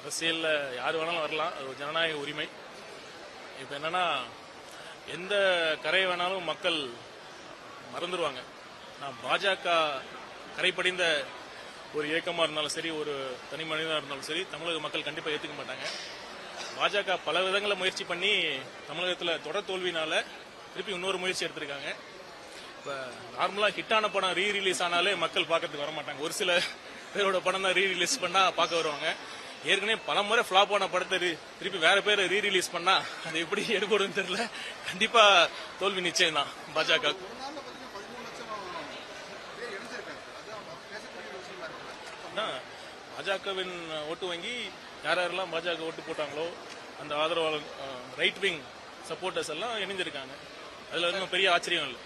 அரசியல்ல யார் வேணாலும் வரலாம், அது ஒரு ஜனநாயக உரிமை. இப்ப என்னன்னா எந்த கரை வேணாலும் மக்கள் மறந்துடுவாங்க. நான் பாஜக கரைப்படிந்த ஒரு இயக்கமா இருந்தாலும் சரி, ஒரு தனி மனிதனா இருந்தாலும் சரி, தமிழக மக்கள் கண்டிப்பா ஏத்துக்க மாட்டாங்க. பாஜக பல விதங்களை முயற்சி பண்ணி தமிழகத்தில் தொடர் தோல்வினால திருப்பி இன்னொரு முயற்சி எடுத்திருக்காங்க. இப்ப நார்மலா ஹிட்டான படம் ரீ ரிலீஸ் ஆனாலே மக்கள் பார்க்கறதுக்கு வர மாட்டாங்க. ஒரு சில பேரோட படம் தான் ரீ ரிலீஸ் பண்ணா பார்க்க வருவாங்க. ஏற்கனவே பல முறை ஃபிளாப் ஆன படத்தை திருப்பி வேற பேரை ரீ ரிலீஸ் பண்ணா அது எப்படி எடுபடும் தெரியல. கண்டிப்பா தோல்வி நிச்சயம் தான் பாஜக. பாஜகவின் ஓட்டு வங்கி யாரெல்லாம் பாஜக ஓட்டு போட்டாங்களோ அந்த ஆதரவாளர் ரைட் விங் சப்போர்ட்டர்ஸ் எல்லாம் இணைஞ்சிருக்காங்க. அதுல ஒன்றும் பெரிய ஆச்சரியம் இல்லை.